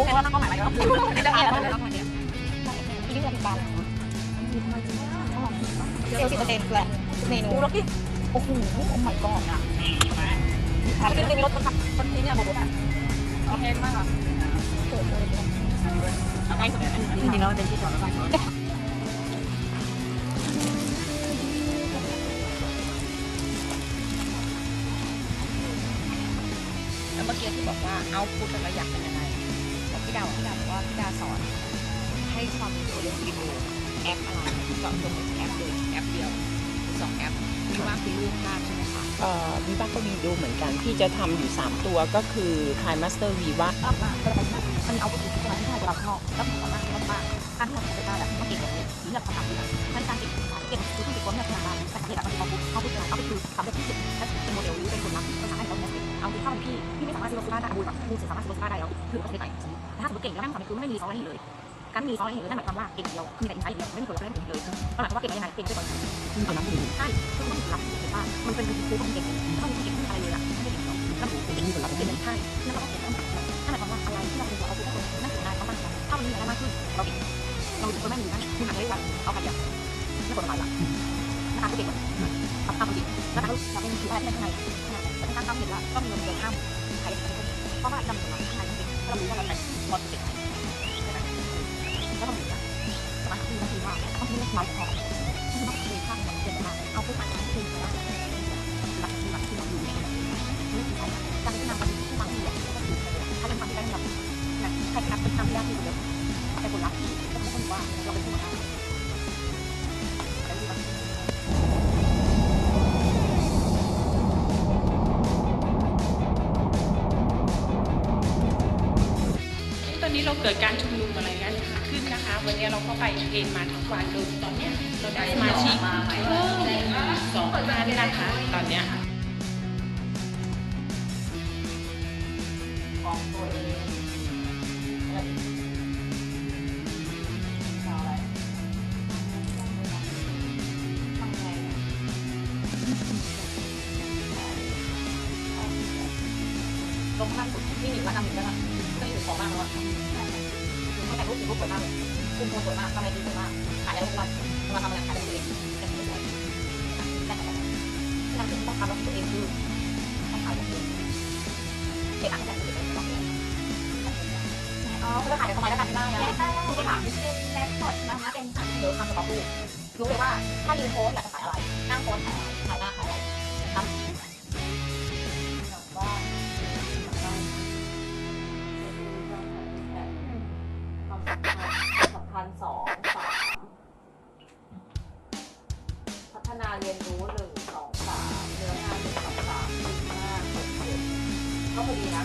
แสดงว่าตั้งเป้าหมายไว้แล้วจะเอ็นแล้วก็มาเดียวที่นี่จะติดตามเซลล์10%เลยเมนูรสที่โอ้โหโอ้ my god อ่ะจริงๆรสคนที่เนี่ยบอกว่าโอเคมากอ่ะใกล้สุดแล้วจริงๆแล้วมันเป็นที่จอดรถไฟแล้วเมื่อกี้ที่บอกว่าเอาพูดกันว่าอยากเป็นยังไงบอกพี่ดาวบอกว่าพี่ดาวสอนให้ความรู้เรื่องวิดีโอแอปอะไรเจาะจงแอปเลยแอปเดียว2 แอปที่ว่าคือรูปภาพใช่ไหมคะวิวาก็มีดูเหมือนกันที่จะทำอยู่3ตัวก็คือ Kai Master Viva มันเอาไปถึงที่ที่ให้เราข้างนอกแล้วผมสามารถลดมาการที่เราจะได้แบบมาเก็บแบบนี้หรือแบบทำแบบนี้การเก็บคือที่เก็บความเนี่ยนานแต่เก็บแบบมันเอาไปคือทำได้ที่สุดและเป็นโมเดลหรือเป็นคนรับภาษาให้เขาเนี่ยเอาที่เข้าพี่ไม่สามารถซื้อรถซื้อบ้านได้บูแบบบูสามารถซื้อรถซื้อบ้านได้แล้วถือว่าเป็นไหนแต่ถ้าสมมติเก่งแล้วนั่งทำคือไม่มีซอสอะไรเลยการมีซอสอะไรเลยนั่นหมายความว่าเก่งเดียวมีแต่อินไซต์เดียวไม่มีคนเล่นเลยก็หมายความว่าเก่งยังไงเก่งไปก่อนเอาน้ำดื่มใช่คือต้องหลับเก่งว่ามันเป็นครูของเก่งต้องมีเก่งอะไรเลยอ่ะไม่เก่งหรอกแล้วผมเก่งมีคนรับเก่งใช่นั่นก็ต้องเก่งนั่นหมายความว่าอะไรที่เราเป็นเราคือคนนั่นคือได้เขามากถ้ามันมีอะไรมากขึ้นเราเก่งเราถึงคนแม่งอยู่นั่นคุณหาได้ว่าเอาใครอยากไม่คนละหลักนะคะเก่งทำจริงแล้วเราเป็นถืออะไรที่ในข้างในแต่ถ้าทำเห็นแล้วก็มีเงินเดือนข้ามใครเพราะว่าจำเป็นว่าข้างในต้องเก่งถ้าเรารู้ว่าเราแต่บอลเก่งแล้วก็เหมือนกันสมาธินั่นคือว่าต้องเล่นน้อยพอที่ต้องเลยข้ามเก่งมากเอาผู้ชายที่คือว่าหลักที่เราอยู่ในนี่คือการที่นำไปที่บางที่ก็ถูกถ้าเป็นความที่ได้แบบใครครับเป็นทำที่ยากที่สุดเลยแต่ผลลัพธ์ก็ไม่ต้องว่าเราเป็นผู้นำตอนนี้เราเกิดการชุมนุมอะไรกันขึ้นนะคะวันนี้เราก็ไปเอนมาทุกวันโดยตอนนี้เราได้สมาชิกเพิ่ม2 ท่านนะคะตอนเนี้ยของตัวเองลงข้างสุดที่หนีว่าทำหนีได้ไหมก็อยู่ของมากแล้วอ่ะเขาแต่งรูปสวยมากเลยคุณโพสสวยมากทำอะไรดีสวยมากขายได้ทุกวันมาทำอะไรขายได้ตัวเองแต่ไม่สวยแต่ที่ทำถึงต้องทำแล้วตัวเองคือต้องขายตัวเองเก็บอ่างแต่ตัวเองต้องเลยอ๋อเพื่อขายทำไมได้กันบ้างนะที่ถามเป็นแลกสดนะคะเป็นสั่งเดี๋ยวทำสต็อกรู้เลยว่าถ้ายืนโพสอยากจะขายอะไรนั่งโพสขายหน้าขายอะไรทำสำคัญ2 3พัฒนาเรียนรู้1 2 3เนื้องาน1 2 3 4 5 6 7ก็พอดีนะ